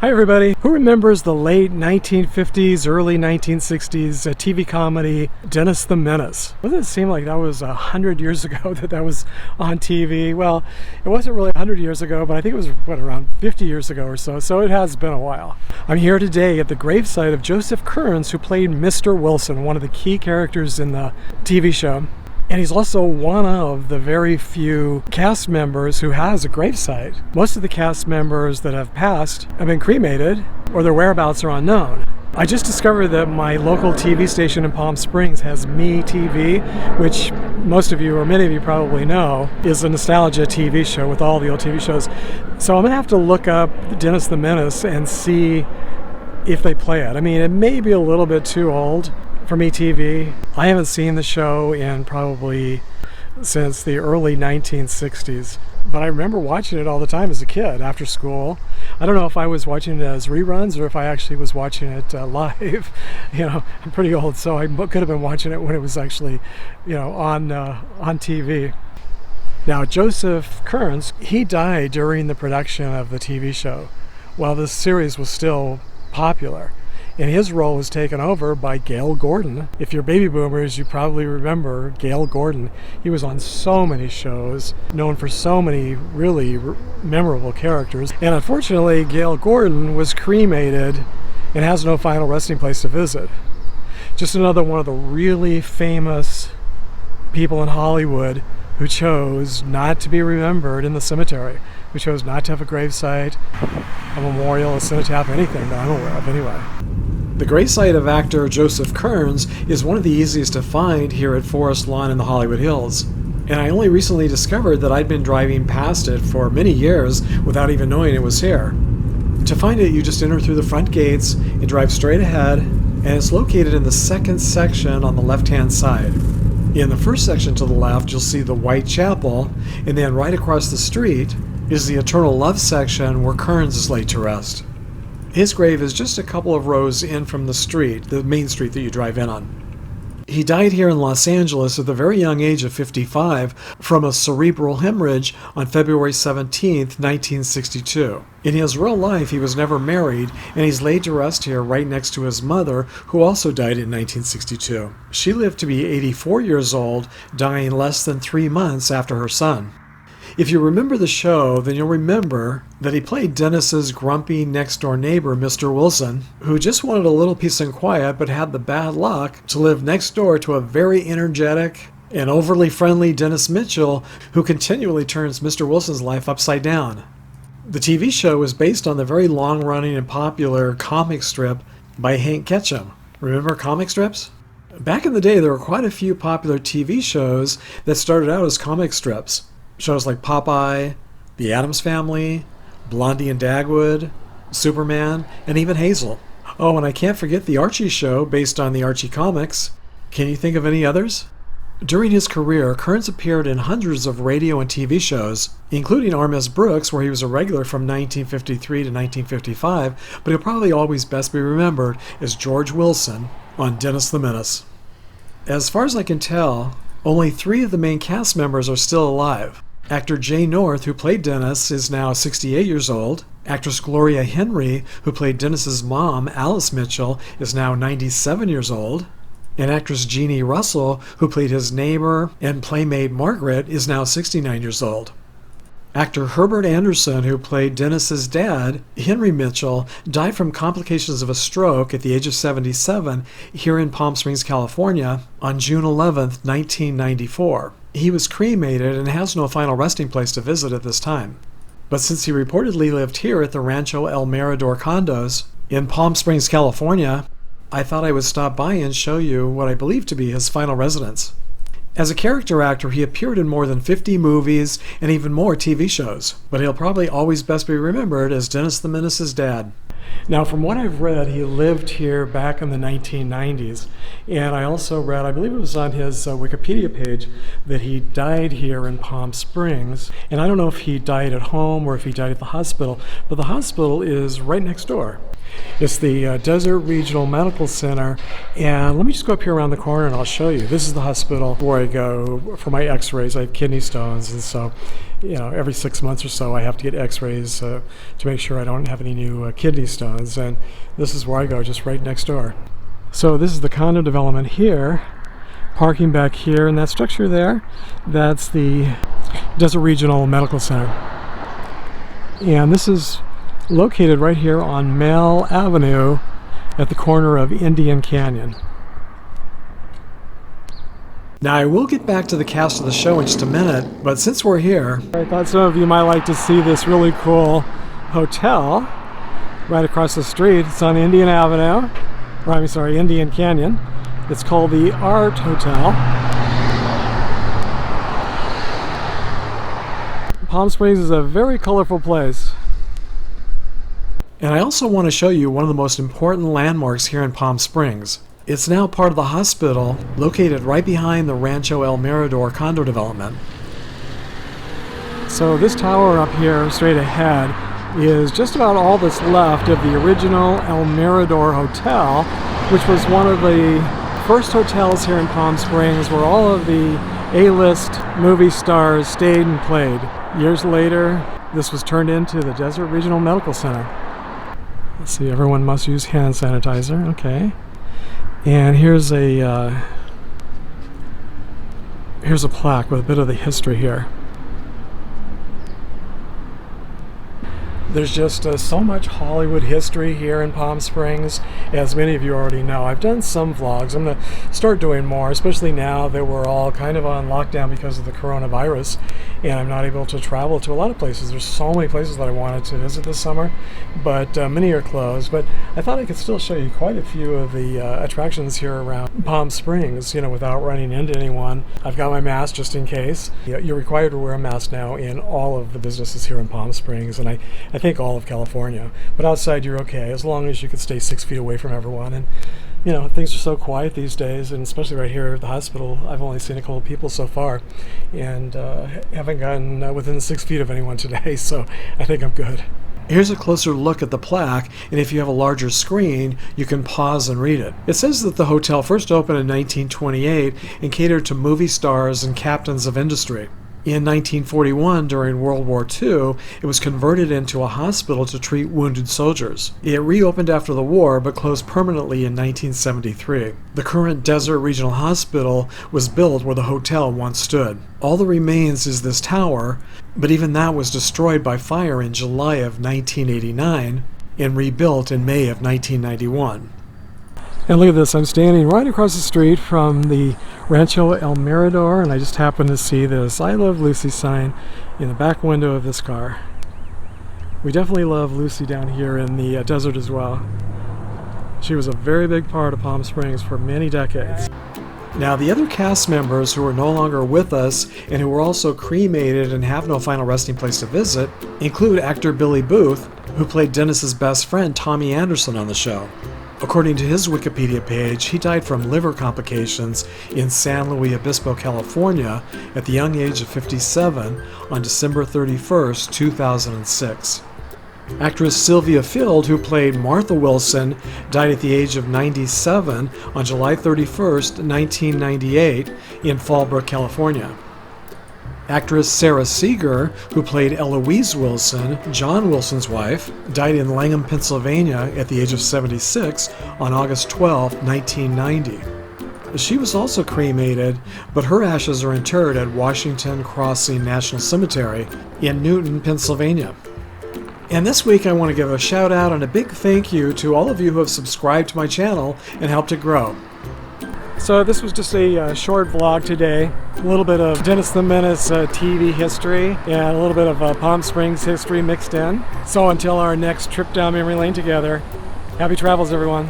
Hi everybody. Who remembers the late 1950s, early 1960s TV comedy Dennis the Menace? Doesn't it seem like that was 100 years ago that was on TV? Well, it wasn't really 100 years ago, but I think it was, around 50 years ago or so, so it has been a while. I'm here today at the gravesite of Joseph Kearns, who played Mr. Wilson, one of the key characters in the TV show. And he's also one of the very few cast members who has a gravesite. Most of the cast members that have passed have been cremated or their whereabouts are unknown. I just discovered that my local TV station in Palm Springs has Me TV, which most of you or many of you probably know is a nostalgia TV show with all the old TV shows. So I'm going to have to look up Dennis the Menace and see if they play it. I mean, it may be a little bit too old for Me TV. I haven't seen the show in probably since the early 1960s, but I remember watching it all the time as a kid after school. I don't know if I was watching it as reruns or if I actually was watching it live. I'm pretty old, so I could have been watching it when it was actually, on TV. Now, Joseph Kearns, he died during the production of the TV show while this series was still popular. And his role was taken over by Gale Gordon. If you're baby boomers, you probably remember Gale Gordon. He was on so many shows, known for so many really memorable characters. And unfortunately, Gale Gordon was cremated and has no final resting place to visit. Just another one of the really famous people in Hollywood who chose not to be remembered in the cemetery, who chose not to have a gravesite, a memorial, a cenotaph, anything that I'm aware of anyway. The gravesite of actor Joseph Kearns is one of the easiest to find here at Forest Lawn in the Hollywood Hills. And I only recently discovered that I'd been driving past it for many years without even knowing it was here. To find it, you just enter through the front gates and drive straight ahead, and it's located in the second section on the left-hand side. In the first section to the left, you'll see the White Chapel, and then right across the street is the Eternal Love section where Kearns is laid to rest. His grave is just a couple of rows in from the street, the main street that you drive in on. He died here in Los Angeles at the very young age of 55 from a cerebral hemorrhage on February 17, 1962. In his real life, he was never married, and he's laid to rest here right next to his mother, who also died in 1962. She lived to be 84 years old, dying less than 3 months after her son. If you remember the show, then you'll remember that he played Dennis's grumpy next-door neighbor, Mr. Wilson, who just wanted a little peace and quiet but had the bad luck to live next door to a very energetic and overly friendly Dennis Mitchell, who continually turns Mr. Wilson's life upside down. The TV show was based on the very long-running and popular comic strip by Hank Ketcham. Remember comic strips? Back in the day, there were quite a few popular TV shows that started out as comic strips. Shows like Popeye, The Addams Family, Blondie and Dagwood, Superman, and even Hazel. Oh, and I can't forget the Archie show based on the Archie comics. Can you think of any others? During his career, Kearns appeared in hundreds of radio and TV shows, including R.M.S. Brooks, where he was a regular from 1953 to 1955, but he'll probably always best be remembered as George Wilson on Dennis the Menace. As far as I can tell, only 3 of the main cast members are still alive. Actor Jay North, who played Dennis, is now 68 years old. Actress Gloria Henry, who played Dennis's mom, Alice Mitchell, is now 97 years old. And actress Jeannie Russell, who played his neighbor and playmate Margaret, is now 69 years old. Actor Herbert Anderson, who played Dennis's dad, Henry Mitchell, died from complications of a stroke at the age of 77 here in Palm Springs, California, on June 11, 1994. He was cremated and has no final resting place to visit at this time. But since he reportedly lived here at the Rancho El Mirador condos in Palm Springs, California, I thought I would stop by and show you what I believe to be his final residence. As a character actor, he appeared in more than 50 movies and even more TV shows, but he'll probably always best be remembered as Dennis the Menace's dad. Now, from what I've read, he lived here back in the 1990s, and I also read, I believe it was on his Wikipedia page, that he died here in Palm Springs, and I don't know if he died at home or if he died at the hospital, but the hospital is right next door. It's the Desert Regional Medical Center, and let me just go up here around the corner and I'll show you. This is the hospital where I go for my x-rays. I have kidney stones, and so every 6 months or so I have to get x-rays to make sure I don't have any new kidney stones, and this is where I go, just right next door. So this is the condo development here, parking back here, and that structure there, that's the Desert Regional Medical Center. And this is located right here on Male Avenue at the corner of Indian Canyon. Now I will get back to the cast of the show in just a minute, but since we're here, I thought some of you might like to see this really cool hotel right across the street. It's on Indian Avenue, or I'm sorry, Indian Canyon. It's called the Art Hotel. Palm Springs is a very colorful place. And I also want to show you one of the most important landmarks here in Palm Springs. It's now part of the hospital, located right behind the Rancho El Mirador condo development. So this tower up here, straight ahead, is just about all that's left of the original El Mirador Hotel, which was one of the first hotels here in Palm Springs where all of the A-list movie stars stayed and played. Years later, this was turned into the Desert Regional Medical Center. Let's see, everyone must use hand sanitizer, okay. And here's a plaque with a bit of the history here. There's just so much Hollywood history here in Palm Springs, as many of you already know. I've done some vlogs. I'm going to start doing more, especially now that we're all kind of on lockdown because of the coronavirus, and I'm not able to travel to a lot of places. There's so many places that I wanted to visit this summer, but many are closed. But I thought I could still show you quite a few of the attractions here around Palm Springs, without running into anyone. I've got my mask just in case. You're required to wear a mask now in all of the businesses here in Palm Springs, and I think all of California, but outside you're okay as long as you can stay 6 feet away from everyone. And things are so quiet these days, and especially right here at the hospital, I've only seen a couple of people so far, and haven't gotten within 6 feet of anyone today, so I think I'm good. Here's a closer look at the plaque, and if you have a larger screen, you can pause and read it. It says that the hotel first opened in 1928 and catered to movie stars and captains of industry. In 1941, during World War II, it was converted into a hospital to treat wounded soldiers. It reopened after the war, but closed permanently in 1973. The current Desert Regional Hospital was built where the hotel once stood. All that remains is this tower, but even that was destroyed by fire in July of 1989 and rebuilt in May of 1991. And look at this, I'm standing right across the street from the Rancho El Mirador, and I just happened to see this I Love Lucy sign in the back window of this car. We definitely love Lucy down here in the desert as well. She was a very big part of Palm Springs for many decades. Now, the other cast members who are no longer with us and who were also cremated and have no final resting place to visit include actor Billy Booth, who played Dennis's best friend Tommy Anderson on the show. According to his Wikipedia page, he died from liver complications in San Luis Obispo, California at the young age of 57 on December 31st, 2006. Actress Sylvia Field, who played Martha Wilson, died at the age of 97 on July 31st, 1998 in Fallbrook, California. Actress Sara Seegar, who played Eloise Wilson, John Wilson's wife, died in Langham, Pennsylvania at the age of 76 on August 12, 1990. She was also cremated, but her ashes are interred at Washington Crossing National Cemetery in Newton, Pennsylvania. And this week I want to give a shout out and a big thank you to all of you who have subscribed to my channel and helped it grow. So this was just a short vlog today. A little bit of Dennis the Menace TV history and a little bit of Palm Springs history mixed in. So until our next trip down memory lane together, happy travels everyone.